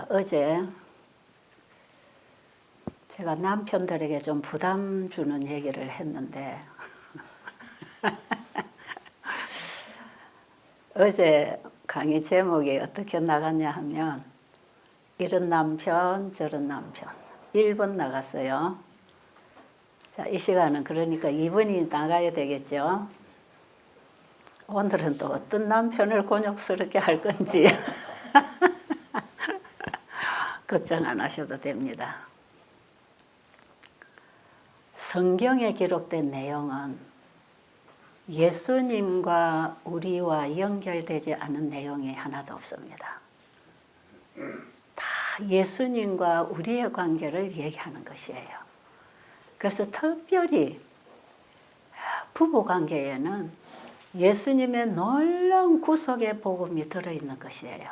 어제 제가 남편들에게 좀 부담 주는 얘기를 했는데 어제 강의 제목이 어떻게 나갔냐 하면 이런 남편 저런 남편 1번 나갔어요. 자, 이 시간은 그러니까 2번이 나가야 되겠죠. 오늘은 또 어떤 남편을 곤욕스럽게 할 건지 걱정 안 하셔도 됩니다. 성경에 기록된 내용은 예수님과 우리와 연결되지 않은 내용이 하나도 없습니다. 다 예수님과 우리의 관계를 얘기하는 것이에요. 그래서 특별히 부부관계에는 예수님의 놀라운 구속의 복음이 들어있는 것이에요.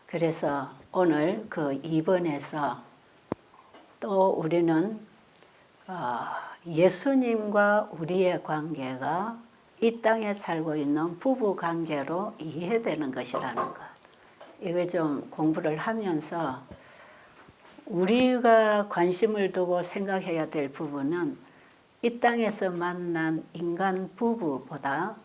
그래서 오늘 그 2번에서 또 우리는 예수님과 우리의 관계가 이 땅에 살고 있는 부부 관계로 이해되는 것이라는 것. 이걸 좀 공부를 하면서 우리가 관심을 두고 생각해야 될 부분은 이 땅에서 만난 인간 부부보다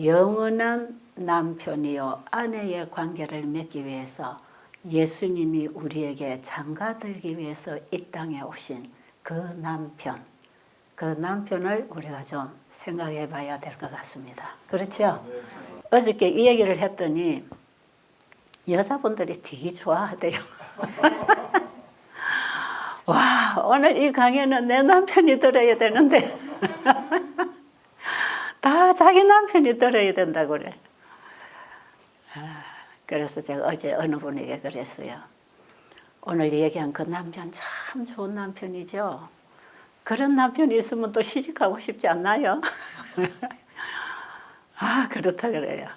영원한 남편이요 아내의 관계를 맺기 위해서 예수님이 우리에게 장가들기 위해서 이 땅에 오신 그 남편을 우리가 좀 생각해 봐야 될 것 같습니다. 그렇죠? 어저께 이 얘기를 했더니 여자분들이 되게 좋아하대요. 와, 오늘 이 강의는 내 남편이 들어야 되는데 다 자기 남편이 들어야 된다고 그래. 그래서 제가 어제 어느 분에게 그랬어요. 오늘 얘기한 그 남편 참 좋은 남편이죠. 그런 남편이 있으면 또 시집가고 싶지 않나요? 그렇다 그래요.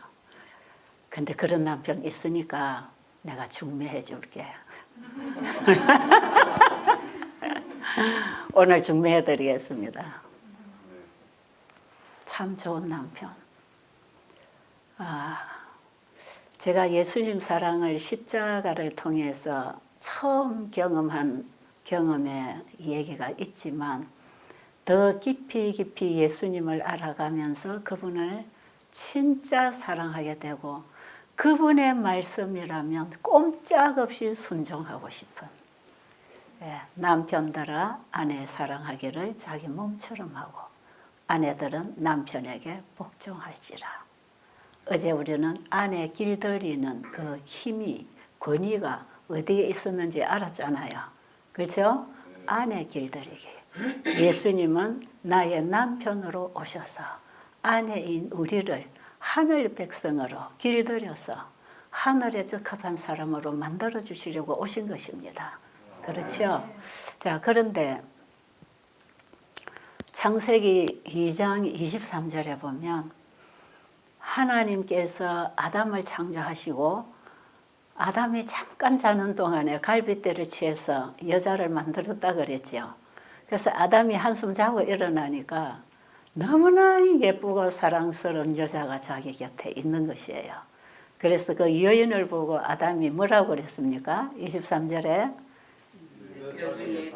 근데 그런 남편 있으니까 내가 중매해 줄게. 오늘 중매해 드리겠습니다. 참 좋은 남편. 제가 예수님 사랑을 십자가를 통해서 처음 경험한 경험의 얘기가 있지만 더 깊이 예수님을 알아가면서 그분을 진짜 사랑하게 되고 그분의 말씀이라면 꼼짝없이 순종하고 싶은 남편들아 아내 사랑하기를 자기 몸처럼 하고 아내들은 남편에게 복종할지라. 어제 우리는 아내 길들이는 그 힘이 권위가 어디에 있었는지 알았잖아요. 그렇죠? 아내 길들이기. 예수님은 나의 남편으로 오셔서 아내인 우리를 하늘 백성으로 길들여서 하늘에 적합한 사람으로 만들어 주시려고 오신 것입니다. 그렇죠? 자, 그런데 창세기 2장 23절에 보면 하나님께서 아담을 창조하시고 아담이 잠깐 자는 동안에 갈빗대를 취해서 여자를 만들었다 그랬죠. 그래서 아담이 한숨 자고 일어나니까 너무나 예쁘고 사랑스러운 여자가 자기 곁에 있는 것이에요. 그래서 그 여인을 보고 아담이 뭐라고 그랬습니까? 23절에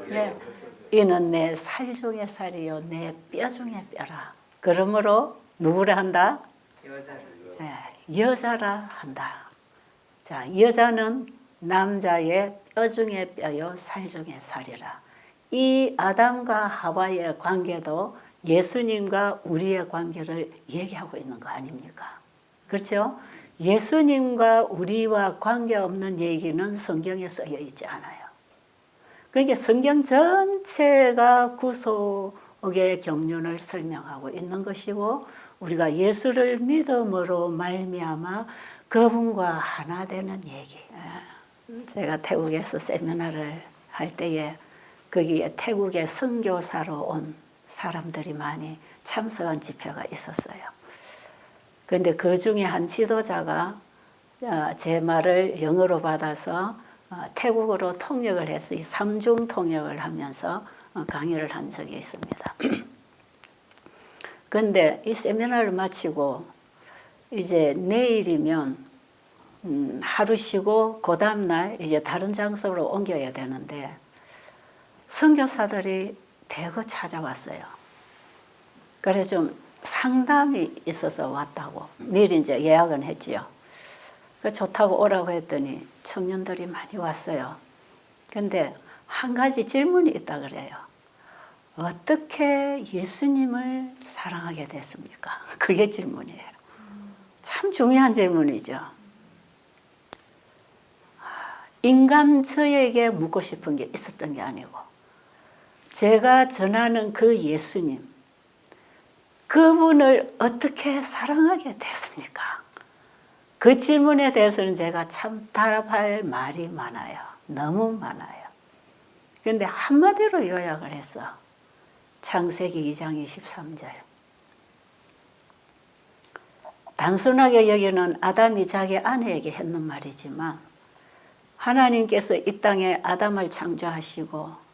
네. 이는 내 살 중에 살이요 내 뼈 중에 뼈라. 그러므로 누구라 한다? 여자라 한다. 자, 여자는 남자의 뼈 중에 뼈요 살 중에 살이라. 이 아담과 하와의 관계도 예수님과 우리의 관계를 얘기하고 있는 거 아닙니까? 그렇죠? 예수님과 우리와 관계없는 얘기는 성경에 쓰여 있지 않아요. 그러니까 성경 전체가 구속의 경륜을 설명하고 있는 것이고 우리가 예수를 믿음으로 말미암아 그분과 하나 되는 얘기. 제가 태국에서 세미나를 할 때에 거기에 태국의 선교사로 온 사람들이 많이 참석한 집회가 있었어요. 그런데 그 중에 한 지도자가 제 말을 영어로 받아서 태국어로 통역을 해서 이 삼중 통역을 하면서 강의를 한 적이 있습니다. 그런데 이 세미나를 마치고 이제 내일이면 하루 쉬고 그 다음날 이제 다른 장소로 옮겨야 되는데 선교사들이 대거 찾아왔어요. 그래 좀 상담이 있어서 왔다고 미리 이제 예약은 했지요. 좋다고 오라고 했더니 청년들이 많이 왔어요. 근데 한 가지 질문이 있다 그래요. 어떻게 예수님을 사랑하게 됐습니까? 그게 질문이에요. 참 중요한 질문이죠. 인간 저에게 묻고 싶은 게 있었던 게 아니고 제가 전하는 그 예수님, 그분을 어떻게 사랑하게 됐습니까? 그 질문에 대해서는 제가 참 답할 말이 많아요. 너무 많아요. 그런데 한마디로 요약을 해서 창세기 2장 23절. 단순하게 여기는 아담이 자기 아내에게 했는 말이지만 하나님께서 이 땅에 아담을 창조하시고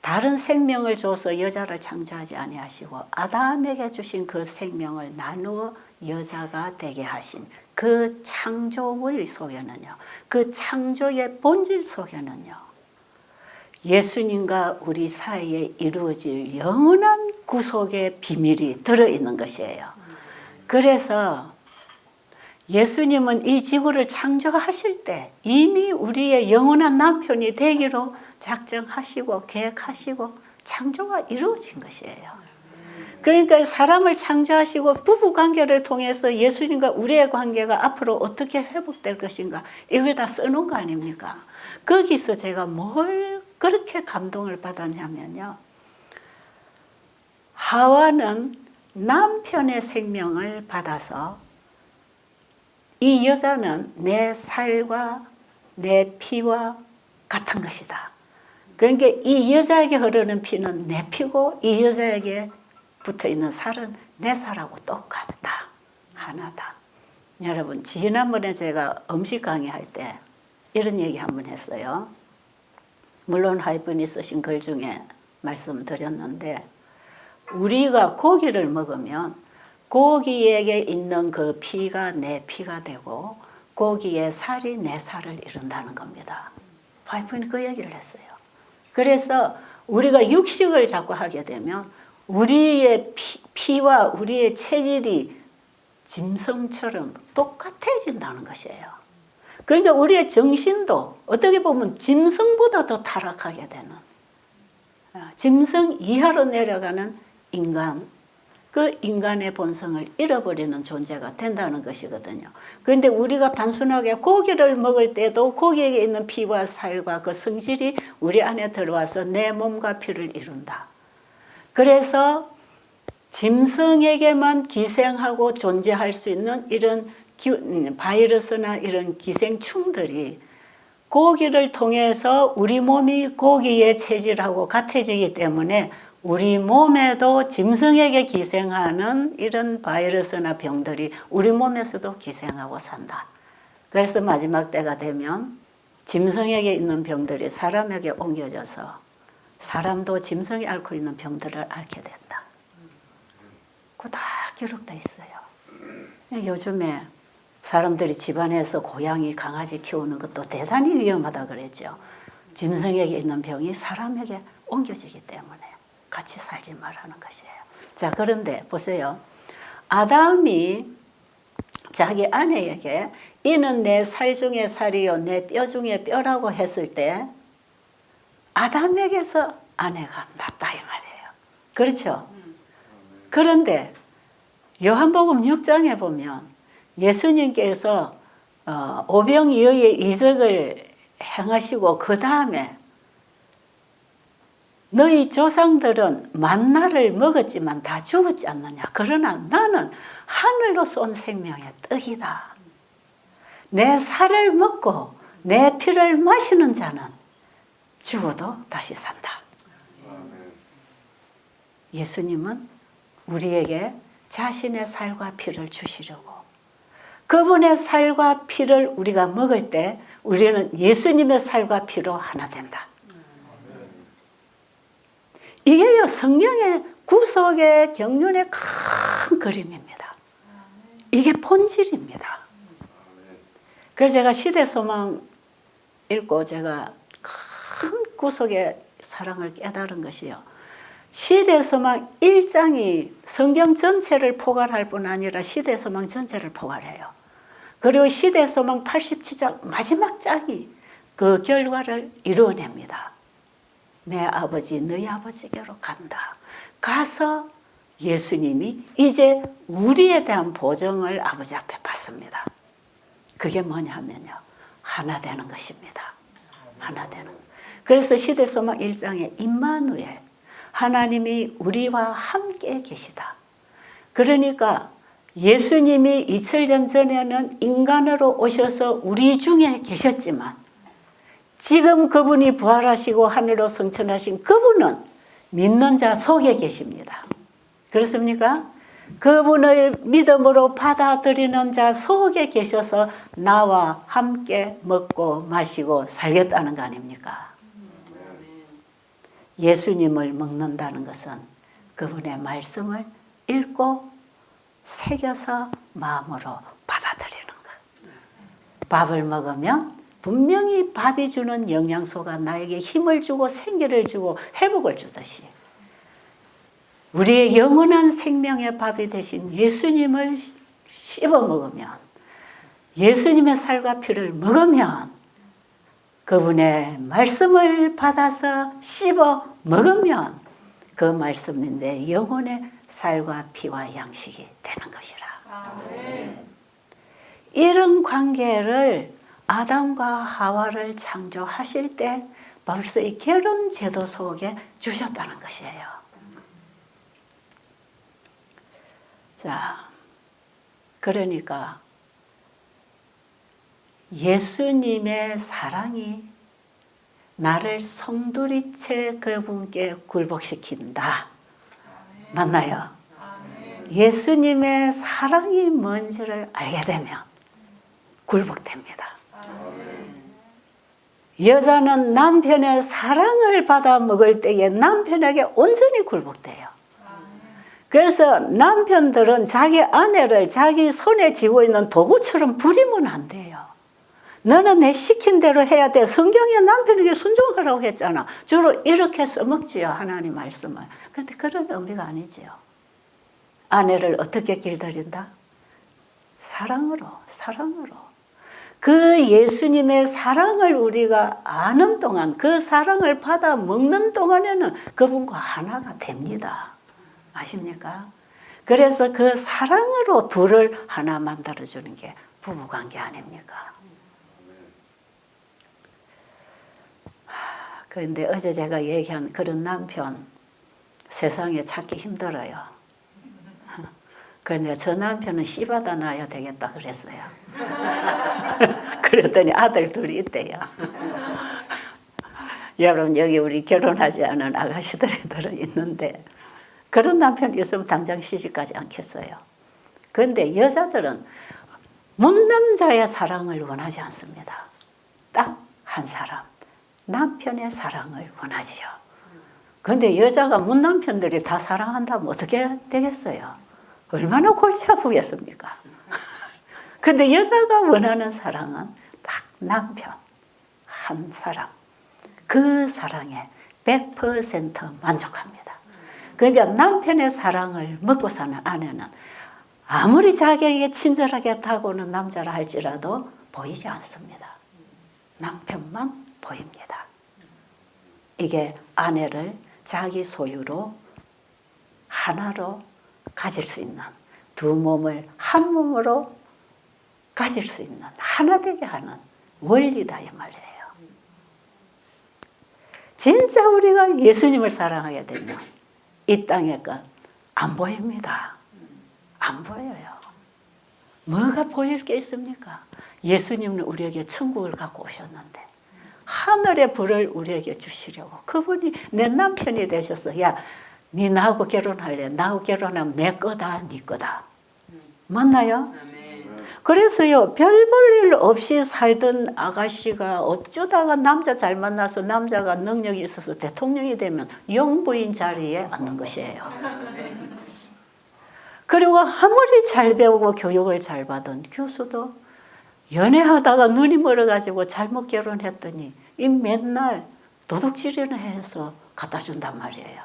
다른 생명을 줘서 여자를 창조하지 아니하시고 아담에게 주신 그 생명을 나누어 여자가 되게 하신 그 창조물 속에는요. 그 창조의 본질 속에는요. 예수님과 우리 사이에 이루어질 영원한 구속의 비밀이 들어있는 것이에요. 그래서 예수님은 이 지구를 창조하실 때 이미 우리의 영원한 남편이 되기로 작정하시고 계획하시고 창조가 이루어진 것이에요. 그러니까 사람을 창조하시고 부부관계를 통해서 예수님과 우리의 관계가 앞으로 어떻게 회복될 것인가 이걸 다 써놓은 거 아닙니까? 거기서 제가 뭘 그렇게 감동을 받았냐면요. 하와는 남편의 생명을 받아서 이 여자는 내 살과 내 피와 같은 것이다. 그러니까 이 여자에게 흐르는 피는 내 피고 이 여자에게 붙어있는 살은 내 살하고 똑같다. 하나다. 여러분 지난번에 제가 음식 강의할 때 이런 얘기 한번 했어요. 물론 하이픈이 쓰신 글 중에 말씀드렸는데 우리가 고기를 먹으면 고기에게 있는 그 피가 내 피가 되고 고기의 살이 내 살을 이룬다는 겁니다. 하이픈이 그 얘기를 했어요. 그래서 우리가 육식을 자꾸 하게 되면 우리의 피와 우리의 체질이 짐승처럼 똑같아진다는 것이에요. 그러니까 우리의 정신도 어떻게 보면 짐승보다 더 타락하게 되는 짐승 이하로 내려가는 인간, 그 인간의 본성을 잃어버리는 존재가 된다는 것이거든요. 그런데 우리가 단순하게 고기를 먹을 때도 고기에 있는 피와 살과 그 성질이 우리 안에 들어와서 내 몸과 피를 이룬다. 그래서 짐승에게만 기생하고 존재할 수 있는 이런 바이러스나 이런 기생충들이 고기를 통해서 우리 몸이 고기의 체질하고 같아지기 때문에 우리 몸에도 짐승에게 기생하는 이런 바이러스나 병들이 우리 몸에서도 기생하고 산다. 그래서 마지막 때가 되면 짐승에게 있는 병들이 사람에게 옮겨져서 사람도 짐승이 앓고 있는 병들을 앓게 된다. 그거 다 기록되어 있어요. 요즘에 사람들이 집안에서 고양이, 강아지 키우는 것도 대단히 위험하다 그랬죠. 짐승에게 있는 병이 사람에게 옮겨지기 때문에 같이 살지 말라는 것이에요. 자, 그런데 보세요. 아담이 자기 아내에게 이는 내 살 중에 살이요 내 뼈 중에 뼈라고 했을 때 아담에게서 아내가 낫다 이 말이에요. 그렇죠? 그런데 요한복음 6장에 보면 예수님께서 오병이어의 이적을 행하시고 그 다음에 너희 조상들은 만나를 먹었지만 다 죽었지 않느냐. 그러나 나는 하늘로서 온 생명의 떡이다. 내 살을 먹고 내 피를 마시는 자는 죽어도 다시 산다. 예수님은 우리에게 자신의 살과 피를 주시려고 그분의 살과 피를 우리가 먹을 때 우리는 예수님의 살과 피로 하나 된다. 이게요 성령의 구속의 경륜의 큰 그림입니다. 이게 본질입니다. 그래서 제가 시대소망 읽고 제가 큰 구속의 사랑을 깨달은 것이요. 시대소망 1장이 성경 전체를 포괄할 뿐 아니라 시대소망 전체를 포괄해요. 그리고 시대소망 87장 마지막 장이 그 결과를 이루어냅니다. 내 아버지 너희 아버지께로 간다. 가서 예수님이 이제 우리에 대한 보증을 아버지 앞에 받습니다. 그게 뭐냐면요. 하나 되는 것입니다. 하나 되는 것. 그래서 시대소망 1장에 임마누엘 하나님이 우리와 함께 계시다. 그러니까 예수님이 2000년 전에는 인간으로 오셔서 우리 중에 계셨지만 지금 그분이 부활하시고 하늘로 승천하신 그분은 믿는 자 속에 계십니다. 그렇습니까? 그분을 믿음으로 받아들이는 자 속에 계셔서 나와 함께 먹고 마시고 살겠다는 거 아닙니까? 예수님을 먹는다는 것은 그분의 말씀을 읽고 새겨서 마음으로 받아들이는 것. 밥을 먹으면 분명히 밥이 주는 영양소가 나에게 힘을 주고 생기를 주고 회복을 주듯이 우리의 영원한 생명의 밥이 되신 예수님을 씹어 먹으면 예수님의 살과 피를 먹으면 그분의 말씀을 받아서 씹어 먹으면 그 말씀이 내 영혼의 살과 피와 양식이 되는 것이라. 아멘. 이런 관계를 아담과 하와를 창조하실 때 벌써 이 결혼 제도 속에 주셨다는 것이에요. 자, 그러니까 예수님의 사랑이 나를 송두리째 그분께 굴복시킨다. 맞나요? 예수님의 사랑이 뭔지를 알게 되면 굴복됩니다. 여자는 남편의 사랑을 받아 먹을 때에 남편에게 온전히 굴복돼요. 그래서 남편들은 자기 아내를 자기 손에 쥐고 있는 도구처럼 부리면 안 돼요. 너는 내 시킨 대로 해야 돼. 성경에 남편에게 순종하라고 했잖아. 주로 이렇게 써먹지요. 하나님 말씀을. 그런데 그런 의미가 아니지요. 아내를 어떻게 길들인다? 사랑으로, 사랑으로. 그 예수님의 사랑을 우리가 아는 동안, 그 사랑을 받아 먹는 동안에는 그분과 하나가 됩니다. 아십니까? 그래서 그 사랑으로 둘을 하나 만들어주는 게 부부관계 아닙니까? 그런데 어제 제가 얘기한 그런 남편 세상에 찾기 힘들어요. 그런데 저 남편은 씨받아 놔야 되겠다 그랬어요. 그랬더니 아들 둘이 있대요. 여러분 여기 우리 결혼하지 않은 아가씨들이 들어있는데 그런 남편이 있으면 당장 시집가지 않겠어요. 그런데 여자들은 문남자의 사랑을 원하지 않습니다. 딱 한 사람. 남편의 사랑을 원하지요. 그런데 여자가 문남편들이 다 사랑한다면 어떻게 되겠어요? 얼마나 골치 아프겠습니까? 그런데 여자가 원하는 사랑은 딱 남편, 한 사람. 그 사랑에 100% 만족합니다. 그러니까 남편의 사랑을 먹고 사는 아내는 아무리 자기에게 친절하게 다가오는 남자라 할지라도 보이지 않습니다. 남편만 보입니다. 이게 아내를 자기 소유로 하나로 가질 수 있는, 두 몸을 한 몸으로 가질 수 있는, 하나 되게 하는 원리다 이 말이에요. 진짜 우리가 예수님을 사랑하게 되면 이 땅의 것 안 보입니다. 안 보여요. 뭐가 보일 게 있습니까? 예수님은 우리에게 천국을 갖고 오셨는데 하늘의 불을 우리에게 주시려고 그분이 내 남편이 되셔서 야, 네 나하고 결혼할래? 나하고 결혼하면 내 거다, 네 거다. 맞나요? 그래서요, 별 볼 일 없이 살던 아가씨가 어쩌다가 남자 잘 만나서 남자가 능력이 있어서 대통령이 되면 영부인 자리에 앉는 것이에요. 그리고 아무리 잘 배우고 교육을 잘 받은 교수도 연애하다가 눈이 멀어가지고 잘못 결혼했더니 이 맨날 도둑질이나 해서 갖다 준단 말이에요.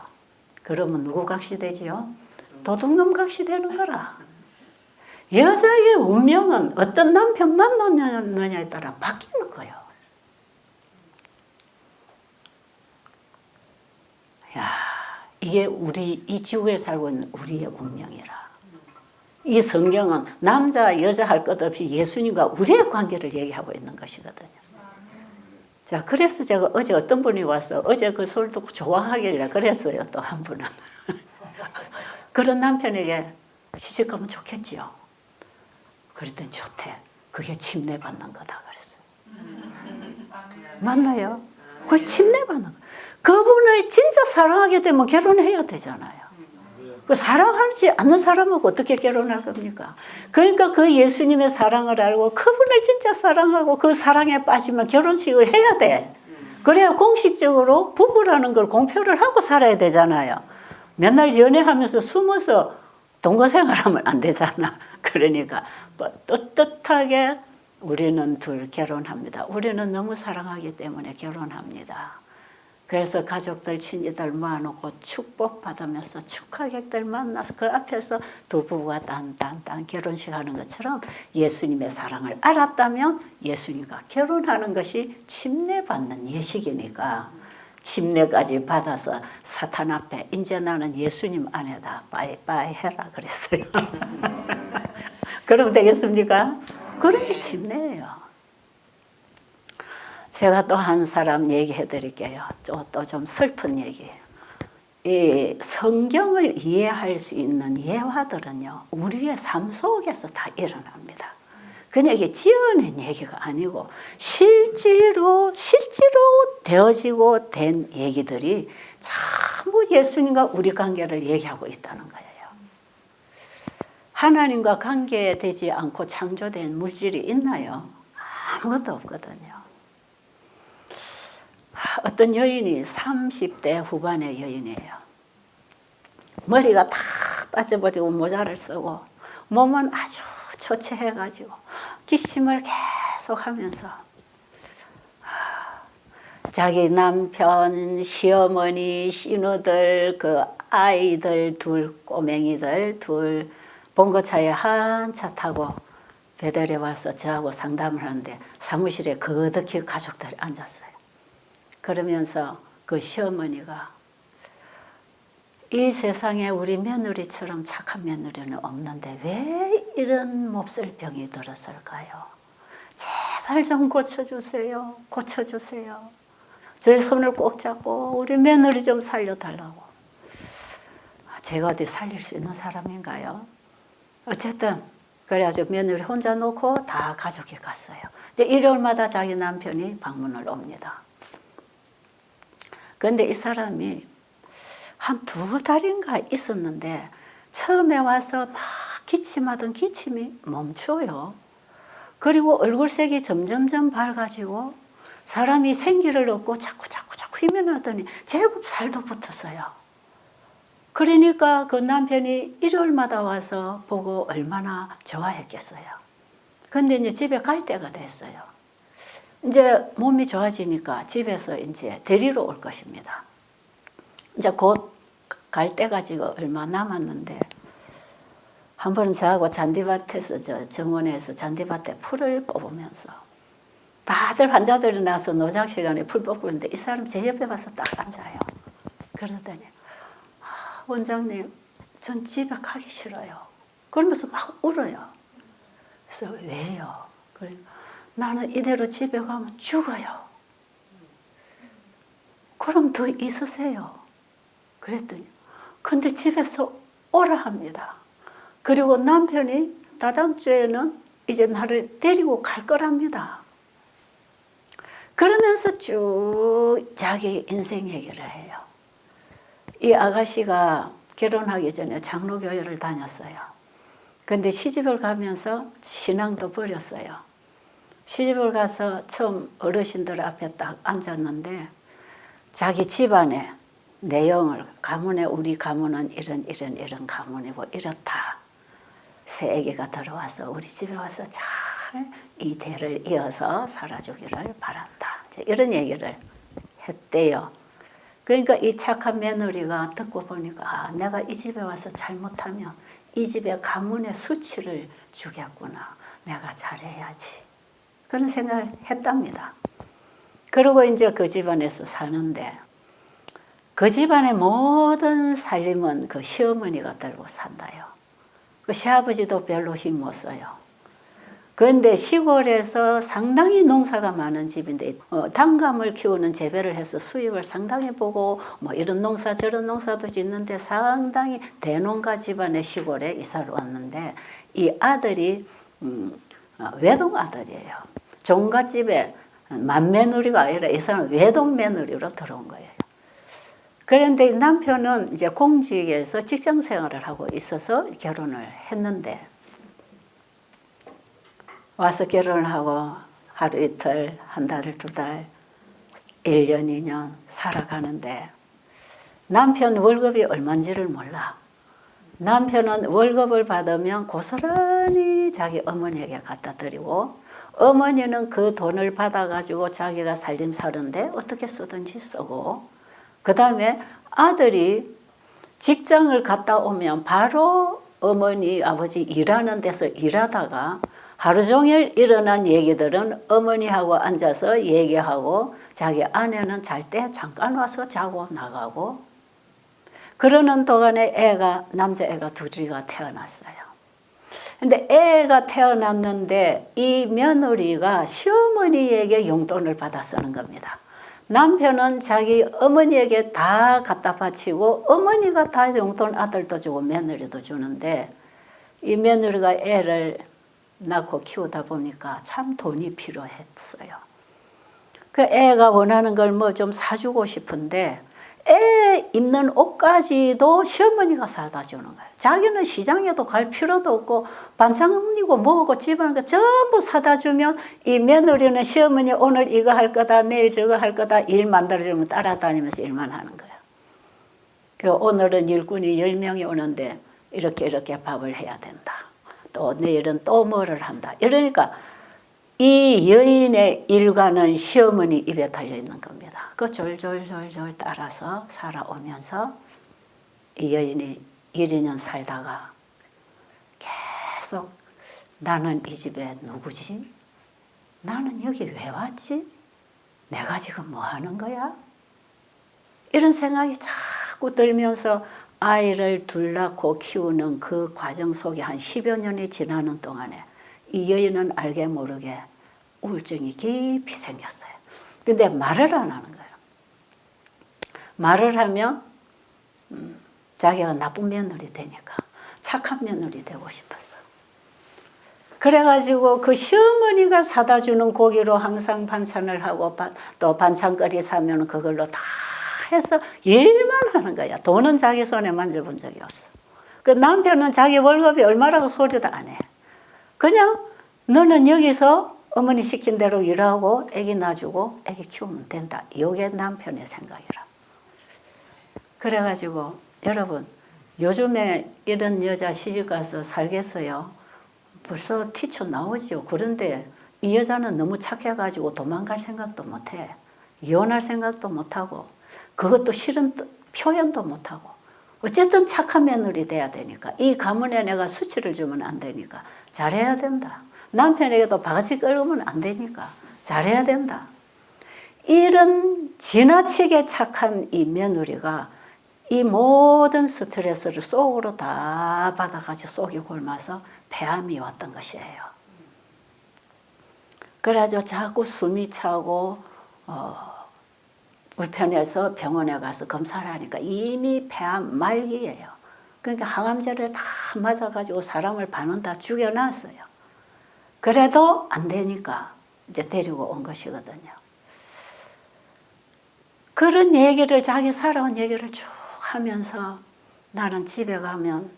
그러면 누구 각시되지요? 도둑놈 각시되는 거라. 여자의 운명은 어떤 남편 만나느냐에 따라 바뀌는 거예요. 야, 이게 우리 이 지구에 살고 있는 우리의 운명이라. 이 성경은 남자 여자 할 것 없이 예수님과 우리의 관계를 얘기하고 있는 것이거든요. 자, 그래서 제가 어제 어떤 분이 와서 어제 그 소리 듣고 좋아하길래 그랬어요. 또 한 분은. 그런 남편에게 시집가면 좋겠지요. 그랬더니 좋대. 그게 침례받는 거다 그랬어요. 맞나요? 그게 침례받는 거. 그분을 진짜 사랑하게 되면 결혼해야 되잖아요. 그 사랑하지 않는 사람하고 어떻게 결혼할 겁니까? 그러니까 그 예수님의 사랑을 알고 그분을 진짜 사랑하고 그 사랑에 빠지면 결혼식을 해야 돼. 그래야 공식적으로 부부라는 걸 공표를 하고 살아야 되잖아요. 맨날 연애하면서 숨어서 동거생활하면 안 되잖아. 그러니까 떳떳하게 우리는 둘 결혼합니다. 우리는 너무 사랑하기 때문에 결혼합니다. 그래서 가족들, 친지들 모아놓고 축복받으면서 축하객들 만나서 그 앞에서 두 부부가 딴딴딴 결혼식 하는 것처럼 예수님의 사랑을 알았다면 예수님과 결혼하는 것이 침례받는 예식이니까 침례까지 받아서 사탄 앞에 이제 나는 예수님 안에다 빠이빠이 해라 그랬어요. 그럼 되겠습니까? 그런 게 침례예요. 제가 또 한 사람 얘기해 드릴게요. 또 좀 슬픈 얘기예요. 이 성경을 이해할 수 있는 예화들은요, 우리의 삶 속에서 다 일어납니다. 그냥 이게 지어낸 얘기가 아니고 실제로 되어지고 된 얘기들이 전부 예수님과 우리 관계를 얘기하고 있다는 거예요. 하나님과 관계되지 않고 창조된 물질이 있나요? 아무것도 없거든요. 어떤 여인이 30대 후반의 여인이에요. 머리가 다 빠져버리고 모자를 쓰고 몸은 아주 초췌해가지고 기침을 계속하면서 자기 남편, 시어머니, 시누들, 그 아이들 둘, 꼬맹이들 둘 봉고차에 한 차 타고 배달에 와서 저하고 상담을 하는데 사무실에 거덕히 가족들이 앉았어요. 그러면서 그 시어머니가 이 세상에 우리 며느리처럼 착한 며느리는 없는데 왜 이런 몹쓸 병이 들었을까요? 제발 좀 고쳐주세요. 고쳐주세요. 저의 손을 꼭 잡고 우리 며느리 좀 살려달라고. 제가 어디 살릴 수 있는 사람인가요? 어쨌든 그래가지고 며느리 혼자 놓고 다 가족이 갔어요. 이제 일요일마다 자기 남편이 방문을 옵니다. 그런데 이 사람이 한 2달인가 있었는데 처음에 와서 막 기침하던 기침이 멈춰요. 그리고 얼굴색이 점점점 밝아지고 사람이 생기를 얻고 자꾸 힘이 나더니 제법 살도 붙었어요. 그러니까 그 남편이 일요일마다 와서 보고 얼마나 좋아했겠어요. 근데 이제 집에 갈 때가 됐어요. 이제 몸이 좋아지니까 집에서 이제 데리러 올 것입니다. 이제 곧 갈 때가 지금 얼마 남았는데 한 번은 저하고 잔디밭에서 정원에서 잔디밭에 풀을 뽑으면서 다들 환자들이 나서 노장 시간에 풀 뽑고 있는데 이 사람 제 옆에 와서 딱 앉아요. 그러더니 원장님 전 집에 가기 싫어요. 그러면서 막 울어요. 그래서 왜요? 그래 나는 이대로 집에 가면 죽어요. 그럼 더 있으세요. 그랬더니 근데 집에서 오라 합니다. 그리고 남편이 다다음 주에는 이제 나를 데리고 갈 거랍니다. 그러면서 쭉 자기 인생 얘기를 해요. 이 아가씨가 결혼하기 전에 장로교회를 다녔어요. 근데 시집을 가면서 신앙도 버렸어요. 시집을 가서 처음 어르신들 앞에 딱 앉았는데 자기 집안의 내용을 가문에 우리 가문은 이런 가문이고 이렇다. 새 아기가 들어와서 우리 집에 와서 잘 이 대를 이어서 살아주기를 바란다. 이런 얘기를 했대요. 그러니까 이 착한 며느리가 듣고 보니까 아, 내가 이 집에 와서 잘못하면 이 집의 가문의 수치를 주겠구나. 내가 잘해야지. 그런 생각을 했답니다. 그리고 이제 그 집안에서 사는데 그 집안의 모든 살림은 그 시어머니가 들고 산다요. 그 시아버지도 별로 힘 못 써요. 그런데 시골에서 상당히 농사가 많은 집인데 단감을 키우는 재배를 해서 수입을 상당히 보고 뭐 이런 농사 저런 농사도 짓는데 상당히 대농가 집안의 시골에 이사를 왔는데 이 아들이 외동 아들이에요. 종갓집에 맏며느리가 아니라 이 사람은 외동 며느리로 들어온 거예요. 그런데 남편은 이제 공직에서 직장 생활을 하고 있어서 결혼을 했는데 와서 결혼을 하고 하루 이틀, 한 달, 두 달, 1년, 2년 살아가는데 남편 월급이 얼마인지를 몰라. 남편은 월급을 받으면 고스란히 자기 어머니에게 갖다 드리고 어머니는 그 돈을 받아가지고 자기가 살림 사는데 어떻게 쓰든지 쓰고 그 다음에 아들이 직장을 갔다 오면 바로 어머니, 아버지 일하는 데서 일하다가 하루 종일 일어난 얘기들은 어머니하고 앉아서 얘기하고 자기 아내는 잘 때 잠깐 와서 자고 나가고 그러는 동안에 남자애가 둘이가 태어났어요. 근데 애가 태어났는데 이 며느리가 시어머니에게 용돈을 받아 쓰는 겁니다. 남편은 자기 어머니에게 다 갖다 바치고 어머니가 다 용돈 아들도 주고 며느리도 주는데 이 며느리가 애를 낳고 키우다 보니까 참 돈이 필요했어요. 그 애가 원하는 걸 뭐 좀 사주고 싶은데 애 입는 옷까지도 시어머니가 사다 주는 거예요. 자기는 시장에도 갈 필요도 없고 반찬이고 뭐고 집안에 거 전부 사다 주면 이 며느리는 시어머니 오늘 이거 할 거다 내일 저거 할 거다 일 만들어주면 따라다니면서 일만 하는 거예요. 그 오늘은 일꾼이 10명이 오는데 이렇게 밥을 해야 된다. 또 내일은 또 뭐를 한다. 이러니까 이 여인의 일과는 시어머니 입에 달려있는 겁니다. 그 졸졸졸졸 따라서 살아오면서 이 여인이 1, 2년 살다가 계속 나는 이 집에 누구지? 나는 여기 왜 왔지? 내가 지금 뭐 하는 거야? 이런 생각이 자꾸 들면서 아이를 둘 낳고 키우는 그 과정 속에 한 10여 년이 지나는 동안에 이 여인은 알게 모르게 우울증이 깊이 생겼어요. 근데 말을 안 하는 거예요. 말을 하면 자기가 나쁜 며느리 되니까 착한 며느리 되고 싶었어. 그래가지고 그 시어머니가 사다 주는 고기로 항상 반찬을 하고 또 반찬거리 사면 그걸로 다 해서 일만 하는 거야. 돈은 자기 손에 만져본 적이 없어. 그 남편은 자기 월급이 얼마라고 소리도 안 해. 그냥 너는 여기서 어머니 시킨 대로 일하고 애기 낳아주고 애기 키우면 된다. 이게 남편의 생각이라. 그래가지고 여러분 요즘에 이런 여자 시집가서 살겠어요? 벌써 튀쳐나오죠. 그런데 이 여자는 너무 착해가지고 도망갈 생각도 못해. 이혼할 생각도 못하고 그것도 싫은 표현도 못하고 어쨌든 착한 며느리 돼야 되니까 이 가문에 내가 수치를 주면 안 되니까 잘해야 된다. 남편에게도 바가지 끌으면 안 되니까 잘해야 된다. 이런 지나치게 착한 이 며느리가 이 모든 스트레스를 속으로 다 받아가지고 속이 굶어서 폐암이 왔던 것이에요. 그래가지고 자꾸 숨이 차고 불편해서 병원에 가서 검사를 하니까 이미 폐암 말기예요. 그러니까 항암제를 다 맞아가지고 사람을 반은 다 죽여놨어요. 그래도 안 되니까 이제 데리고 온 것이거든요. 그런 얘기를 자기 살아온 얘기를 쭉 하면서 나는 집에 가면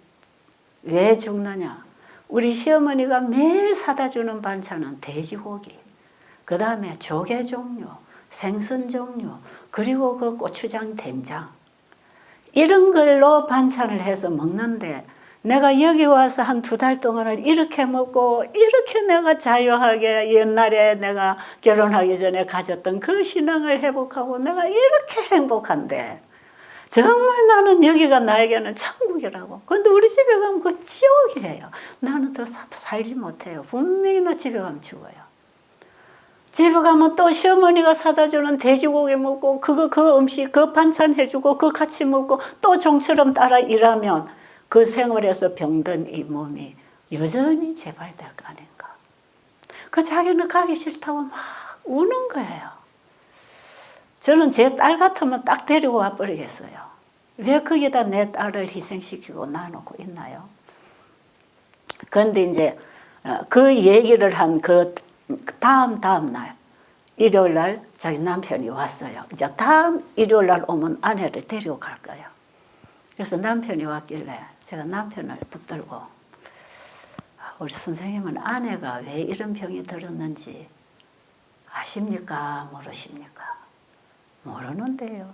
왜 죽느냐. 우리 시어머니가 매일 사다 주는 반찬은 돼지고기, 그 다음에 조개 종류, 생선 종류, 그리고 그 고추장 된장 이런 걸로 반찬을 해서 먹는데 내가 여기 와서 한 2달 동안을 이렇게 먹고 이렇게 내가 자유하게 옛날에 내가 결혼하기 전에 가졌던 그 신앙을 회복하고 내가 이렇게 행복한데 정말 나는 여기가 나에게는 천국이라고. 근데 우리 집에 가면 그 지옥이에요. 나는 더 살지 못해요. 분명히 나 집에 가면 죽어요. 집에 가면 또 시어머니가 사다 주는 돼지고기 먹고 그 음식 그 반찬 해주고 그 같이 먹고 또 종처럼 따라 일하면 그 생활에서 병든 이 몸이 여전히 재발될 거 아닌가. 그 자기는 가기 싫다고 막 우는 거예요. 저는 제 딸 같으면 딱 데리고 와버리겠어요. 왜 거기다 내 딸을 희생시키고 놔놓고 있나요? 그런데 이제 그 얘기를 한 그 다음 날 일요일 날 자기 남편이 왔어요. 이제 다음 일요일 날 오면 아내를 데리고 갈 거예요. 그래서 남편이 왔길래 제가 남편을 붙들고 우리 선생님은 아내가 왜 이런 병이 들었는지 아십니까? 모르십니까? 모르는데요.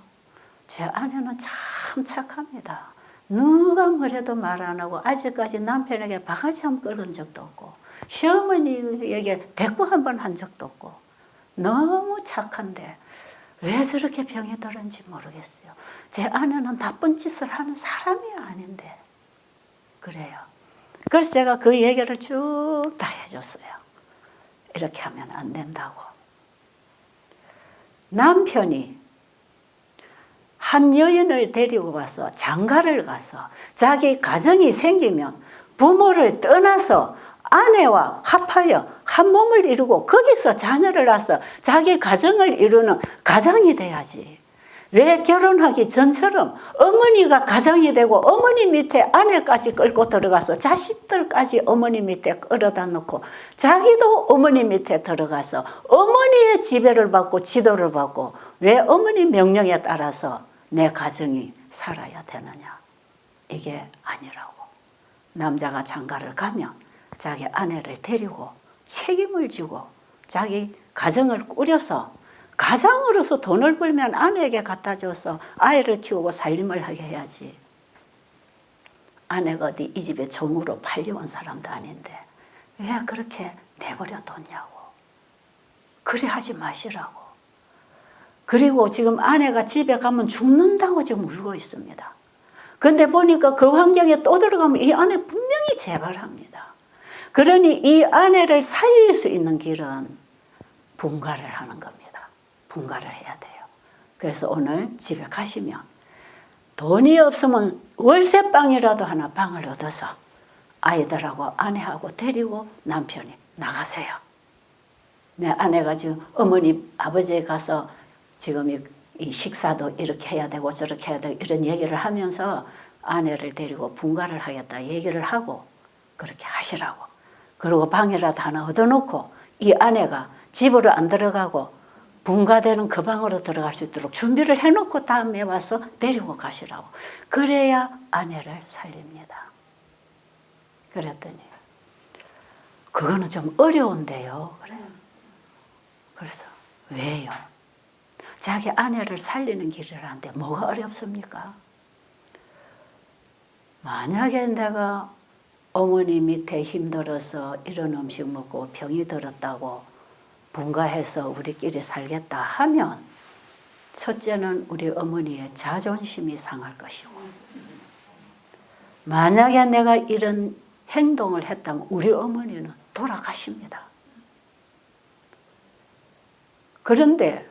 제 아내는 참 착합니다. 누가 뭐래도 말 안 하고 아직까지 남편에게 바가지 한 번 끌은 적도 없고 시어머니에게 대꾸 한 번 한 적도 없고 너무 착한데 왜 저렇게 병이 들었는지 모르겠어요. 제 아내는 나쁜 짓을 하는 사람이 아닌데 그래요. 그래서 제가 그 얘기를 쭉 다 해줬어요. 이렇게 하면 안 된다고. 남편이 한 여인을 데리고 가서 장가를 가서 자기 가정이 생기면 부모를 떠나서 아내와 합하여 한 몸을 이루고 거기서 자녀를 낳아서 자기 가정을 이루는 가장이 돼야지. 왜 결혼하기 전처럼 어머니가 가장이 되고 어머니 밑에 아내까지 끌고 들어가서 자식들까지 어머니 밑에 끌어다 놓고 자기도 어머니 밑에 들어가서 어머니의 지배를 받고 지도를 받고 왜 어머니 명령에 따라서 내 가정이 살아야 되느냐. 이게 아니라고. 남자가 장가를 가면 자기 아내를 데리고 책임을 지고 자기 가정을 꾸려서 가장으로서 돈을 벌면 아내에게 갖다 줘서 아이를 키우고 살림을 하게 해야지. 아내가 어디 이 집에 종으로 팔려온 사람도 아닌데 왜 그렇게 내버려 뒀냐고. 그래 하지 마시라고. 그리고 지금 아내가 집에 가면 죽는다고 지금 울고 있습니다. 근데 보니까 그 환경에 또 들어가면 이 아내 분명히 재발합니다. 그러니 이 아내를 살릴 수 있는 길은 분가를 하는 겁니다. 분가를 해야 돼요. 그래서 오늘 집에 가시면 돈이 없으면 월세방이라도 하나 방을 얻어서 아이들하고 아내하고 데리고 남편이 나가세요. 내 아내가 지금 어머니 아버지에 가서 지금 이 식사도 이렇게 해야 되고 저렇게 해야 되고 이런 얘기를 하면서 아내를 데리고 분가를 하겠다 얘기를 하고 그렇게 하시라고. 그리고 방이라도 하나 얻어놓고 이 아내가 집으로 안 들어가고 분가되는 그 방으로 들어갈 수 있도록 준비를 해놓고 다음에 와서 데리고 가시라고. 그래야 아내를 살립니다. 그랬더니 그거는 좀 어려운데요. 그래요. 그래서 왜요? 자기 아내를 살리는 길이라는데 뭐가 어렵습니까? 만약에 내가 어머니 밑에 힘들어서 이런 음식 먹고 병이 들었다고 분가해서 우리끼리 살겠다 하면 첫째는 우리 어머니의 자존심이 상할 것이고 만약에 내가 이런 행동을 했다면 우리 어머니는 돌아가십니다. 그런데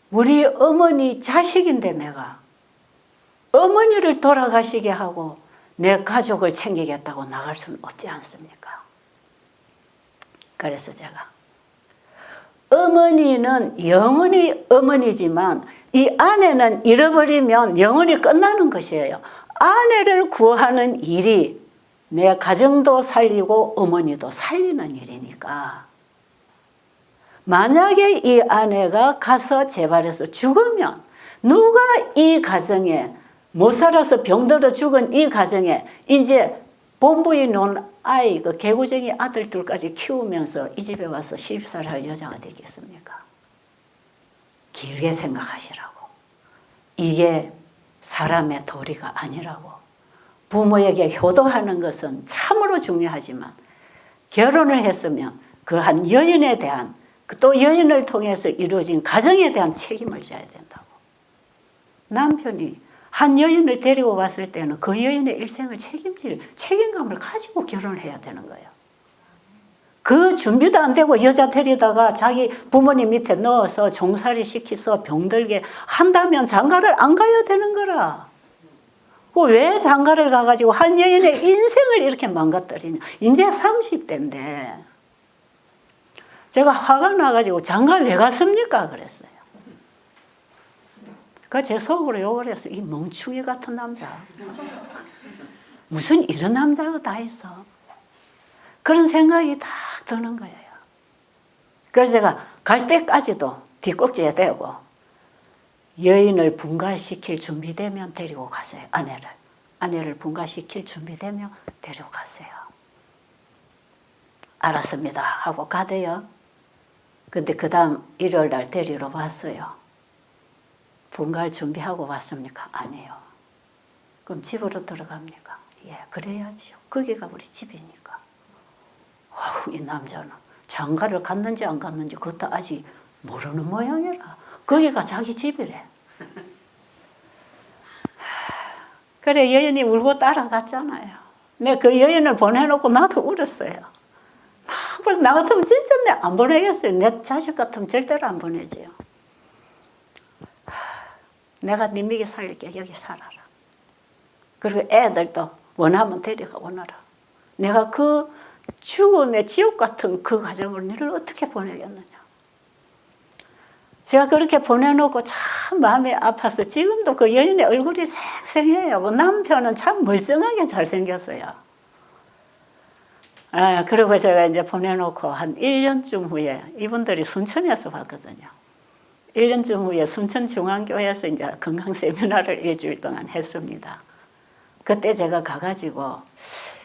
우리 어머니 자식인데 내가 어머니를 돌아가시게 하고 내 가족을 챙기겠다고 나갈 수는 없지 않습니까? 그래서 제가 어머니는 영원히 어머니지만 이 아내는 잃어버리면 영원히 끝나는 것이에요. 아내를 구하는 일이 내 가정도 살리고 어머니도 살리는 일이니까 만약에 이 아내가 가서 재발해서 죽으면 누가 이 가정에 못 살아서 병들어 죽은 이 가정에 이제 본부에 놓은 아이 그 개구쟁이 아들들까지 키우면서 이 집에 와서 시집살이할 여자가 되겠습니까? 길게 생각하시라고. 이게 사람의 도리가 아니라고. 부모에게 효도하는 것은 참으로 중요하지만 결혼을 했으면 그 한 여인에 대한 또 여인을 통해서 이루어진 가정에 대한 책임을 져야 된다고. 남편이 한 여인을 데리고 왔을 때는 그 여인의 일생을 책임질 책임감을 가지고 결혼을 해야 되는 거예요. 그 준비도 안 되고 여자 데리다가 자기 부모님 밑에 넣어서 종살이 시켜서 병들게 한다면 장가를 안 가야 되는 거라. 왜 장가를 가가지고 한 여인의 인생을 이렇게 망가뜨리냐. 이제 30대인데 제가 화가 나가지고 장가 왜 갔습니까? 그랬어요. 그 제 속으로 욕을 했어요. 이 멍충이 같은 남자. 무슨 이런 남자가 다 있어. 그런 생각이 다 드는 거예요. 그래서 제가 갈 때까지도 뒷꼭지에 대고 여인을 분가시킬 준비되면 데리고 가세요. 아내를 분가시킬 준비되면 데리고 가세요. 알았습니다 하고 가대요. 근데 그 다음 일요일 날 데리러 왔어요. 분갈 준비하고 왔습니까? 아니에요. 그럼 집으로 들어갑니까? 예, 그래야지요. 거기가 우리 집이니까. 이 남자는 장가를 갔는지 안 갔는지 그것도 아직 모르는 모양이라. 거기가 자기 집이래. 그래 여인이 울고 따라갔잖아요. 내가 그 여인을 보내놓고 나도 울었어요. 나 같으면 진짜 안 보내겠어요. 내 자식 같으면 절대로 안 보내지요. 내가 네 먹여 살릴게. 여기 살아라. 그리고 애들도 원하면 데려가 오너라. 내가 그 죽음의 지옥 같은 그 가정을 너를 어떻게 보내겠느냐. 제가 그렇게 보내놓고 참 마음이 아파서 지금도 그 여인의 얼굴이 생생해요. 남편은 참 멀쩡하게 잘생겼어요. 그리고 제가 이제 보내놓고 한 1년쯤 후에 이분들이 순천에서 왔거든요. 1년쯤 후에 순천중앙교회에서 이제 건강 세미나를 일주일 동안 했습니다. 그때 제가 가가지고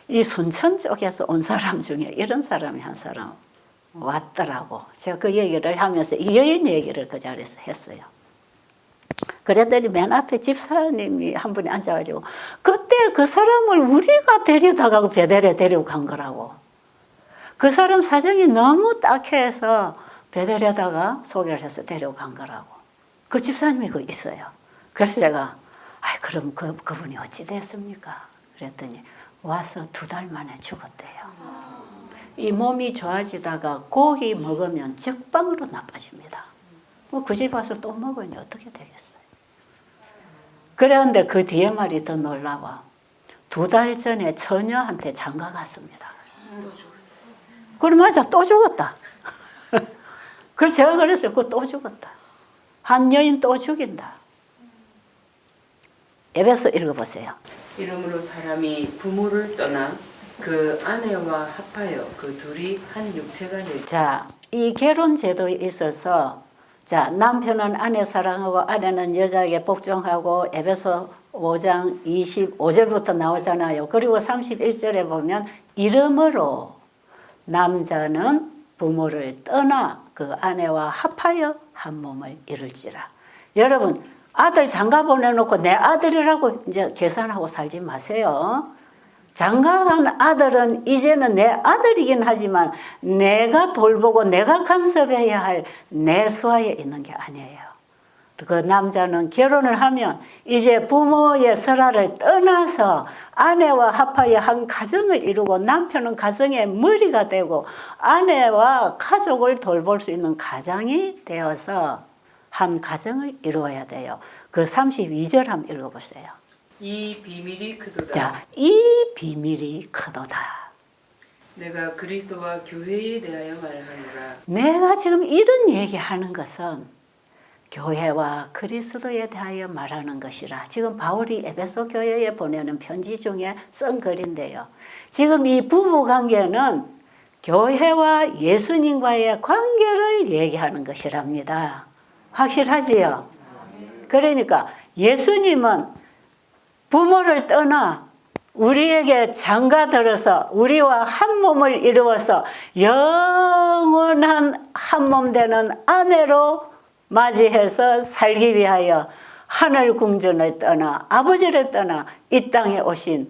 이 순천 쪽에서 온 사람 중에 이런 사람이 한 사람 왔더라고. 제가 그 얘기를 하면서 이 여인 얘기를 그 자리에서 했어요. 그랬더니 맨 앞에 집사님이 한 분이 앉아가지고 그때 그 사람을 우리가 데려다가 베델에 데리고 간 거라고. 그 사람 사정이 너무 딱해서 베델에다가 소개를 해서 데리고 간 거라고. 그 집사님이 그 있어요. 그래서 제가 그럼 그분이 어찌 됐습니까? 그랬더니 와서 2달 만에 죽었대요. 이 몸이 좋아지다가 고기 먹으면 적방으로 나빠집니다. 그 집 와서 또 먹으니 어떻게 되겠어요? 그런데 그 뒤에 말이 더 놀라워. 2달 전에 처녀한테 장가 갔습니다. 그래 맞아 또 죽었다. 그래서 제가 그랬어요. 그거 또 죽었다. 한 여인 또 죽인다. 에베소 읽어보세요. 이러므로 사람이 부모를 떠나 그 아내와 합하여 그 둘이 한 육체가 되고. 자, 이 결혼 제도에 있어서 자, 남편은 아내 사랑하고 아내는 여자에게 복종하고 에베소 5장 25절부터 나오잖아요. 그리고 31절에 보면 이러므로 남자는 부모를 떠나 그 아내와 합하여 한 몸을 이룰지라. 여러분 아들 장가 보내놓고 내 아들이라고 이제 계산하고 살지 마세요. 장가간 아들은 이제는 내 아들이긴 하지만 내가 돌보고 내가 간섭해야 할 내 수하에 있는 게 아니에요. 그 남자는 결혼을 하면 이제 부모의 설화를 떠나서 아내와 합하여 한 가정을 이루고 남편은 가정의 머리가 되고 아내와 가족을 돌볼 수 있는 가장이 되어서 한 가정을 이루어야 돼요. 그 32절 한번 읽어보세요. 이 비밀이 크도다. 자, 이 비밀이 크도다. 내가 그리스도와 교회에 대하여 말하노라. 내가 지금 이런 얘기하는 것은 교회와 그리스도에 대하여 말하는 것이라. 지금 바울이 에베소 교회에 보내는 편지 중에 쓴 글인데요. 지금 이 부부관계는 교회와 예수님과의 관계를 얘기하는 것이랍니다. 확실하지요? 그러니까 예수님은 부모를 떠나 우리에게 장가들어서 우리와 한 몸을 이루어서 영원한 한 몸 되는 아내로 맞이해서 살기 위하여 하늘 궁전을 떠나 아버지를 떠나 이 땅에 오신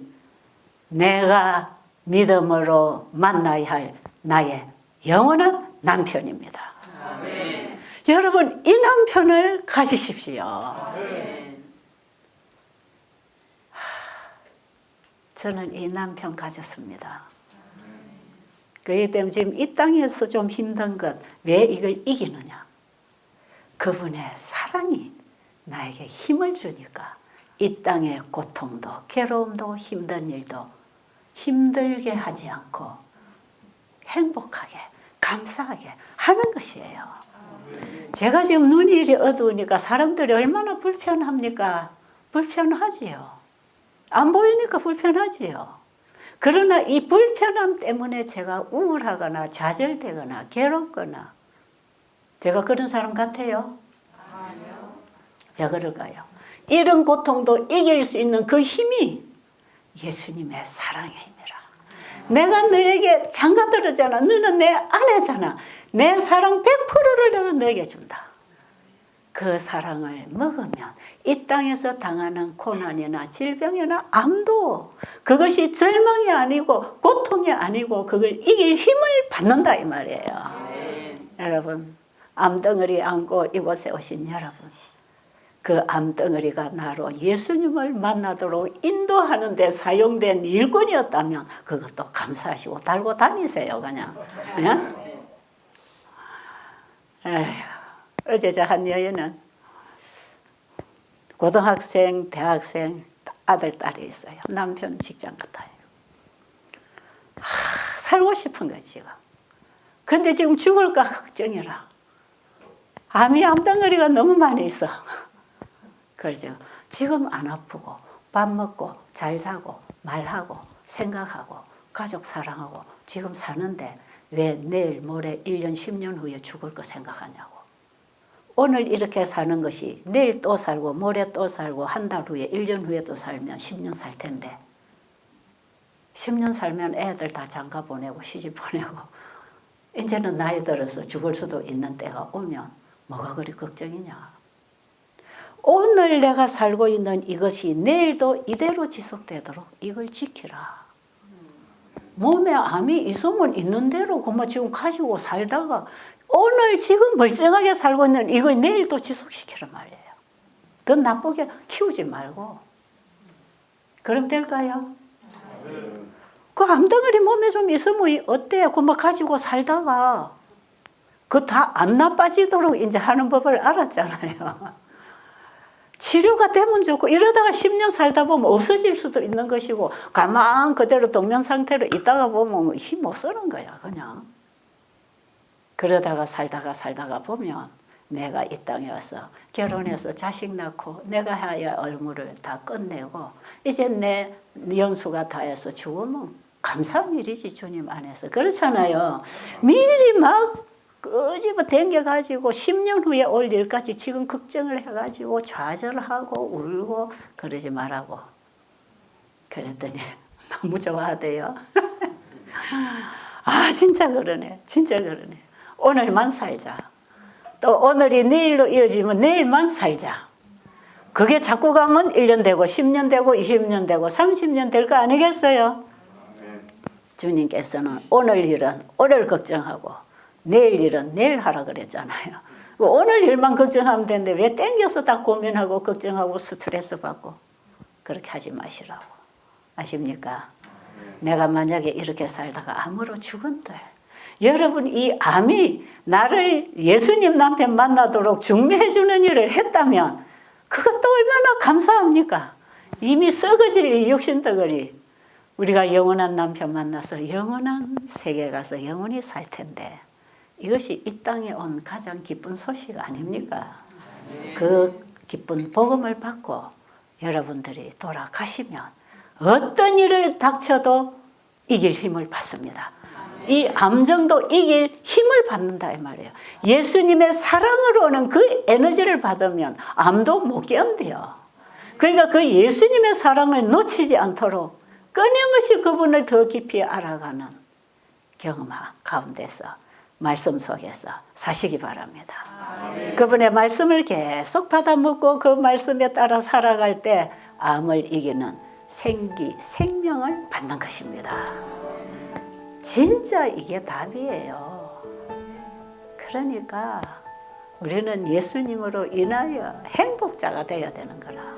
내가 믿음으로 만나야 할 나의 영원한 남편입니다. 아멘. 여러분, 이 남편을 가지십시오. 아멘. 저는 이 남편 가졌습니다. 그렇기 때문에 지금 이 땅에서 좀 힘든 것, 왜 이걸 이기느냐? 그분의 사랑이 나에게 힘을 주니까 이 땅의 고통도 괴로움도 힘든 일도 힘들게 하지 않고 행복하게 감사하게 하는 것이에요. 제가 지금 눈이 이리 어두우니까 사람들이 얼마나 불편합니까? 불편하지요. 안 보이니까 불편하지요. 그러나 이 불편함 때문에 제가 우울하거나 좌절되거나 괴롭거나 제가 그런 사람 같아요? 왜 그럴까요? 이런 고통도 이길 수 있는 그 힘이 예수님의 사랑의 힘이라. 내가 너에게 장가들었잖아. 너는 내 아내잖아. 내 사랑 100%를 내가 너에게 준다. 그 사랑을 먹으면 이 땅에서 당하는 고난이나 질병이나 암도 그것이 절망이 아니고 고통이 아니고 그걸 이길 힘을 받는다 이 말이에요. 여러분, 암덩어리 안고 이곳에 오신 여러분, 그 암덩어리가 나로 예수님을 만나도록 인도하는 데 사용된 일꾼이었다면 그것도 감사하시고 달고 다니세요. 그냥. 에휴. 어제 저 한 여인은 고등학생, 대학생 아들, 딸이 있어요. 남편 직장 같아요. 살고 싶은 거지 지금. 근데 지금 죽을까 걱정이라. 암덩어리가 너무 많이 있어. 그러죠. 지금 안 아프고 밥 먹고 잘 자고 말하고 생각하고 가족 사랑하고 지금 사는데 왜 내일 모레 1년 10년 후에 죽을 거 생각하냐고. 오늘 이렇게 사는 것이 내일 또 살고 모레 또 살고 한 달 후에 1년 후에 또 살면 10년 살 텐데 10년 살면 애들 다 장가 보내고 시집 보내고 이제는 나이 들어서 죽을 수도 있는 때가 오면 뭐가 그리 걱정이냐. 오늘 내가 살고 있는 이것이 내일도 이대로 지속되도록 이걸 지키라. 몸에 암이 있으면 있는 대로 그만 지금 가지고 살다가 오늘 지금 멀쩡하게 살고 있는 이걸 내일도 지속시키란 말이에요. 더 나쁘게 키우지 말고. 그럼 될까요? 그 암덩어리 몸에 좀 있으면 어때? 그만 가지고 살다가 그 다 안 나빠지도록 이제 하는 법을 알았잖아요. 치료가 되면 좋고 이러다가 10년 살다 보면 없어질 수도 있는 것이고 가만 그대로 동면 상태로 있다가 보면 힘 못 쓰는 거야 그냥. 그러다가 살다가 보면 내가 이 땅에 와서 결혼해서 자식 낳고 내가 해야 할 업무를 다 끝내고 이제 내 연수가 다해서 죽으면 감사한 일이지 주님 안에서. 그렇잖아요. 미리 막 끄집어 당겨가지고 10년 후에 올 일까지 지금 걱정을 해가지고 좌절하고 울고 그러지 말라고. 그랬더니 너무 좋아하대요. 아 진짜 그러네. 진짜 그러네. 오늘만 살자. 또 오늘이 내일로 이어지면 내일만 살자. 그게 자꾸 가면 1년 되고 10년 되고 20년 되고 30년 될 거 아니겠어요? 주님께서는 오늘 일은 오늘 걱정하고 내일 일은 내일 하라 그랬잖아요. 오늘 일만 걱정하면 되는데 왜 땡겨서 다 고민하고 걱정하고 스트레스 받고 그렇게 하지 마시라고. 아십니까? 내가 만약에 이렇게 살다가 암으로 죽은들 여러분 이 암이 나를 예수님 남편 만나도록 중매해 주는 일을 했다면 그것도 얼마나 감사합니까? 이미 썩어질 이 육신덩어리 우리가 영원한 남편 만나서 영원한 세계 가서 영원히 살 텐데 이것이 이 땅에 온 가장 기쁜 소식 아닙니까? 그 기쁜 복음을 받고 여러분들이 돌아가시면 어떤 일을 닥쳐도 이길 힘을 받습니다. 이 암정도 이길 힘을 받는다 이 말이에요. 예수님의 사랑으로는 그 에너지를 받으면 암도 못 견뎌요. 그러니까 그 예수님의 사랑을 놓치지 않도록 끊임없이 그분을 더 깊이 알아가는 경험 가운데서 말씀 속에서 사시기 바랍니다. 그분의 말씀을 계속 받아먹고 그 말씀에 따라 살아갈 때 암을 이기는 생명을 받는 것입니다. 진짜 이게 답이에요. 그러니까 우리는 예수님으로 인하여 행복자가 되어야 되는 거라.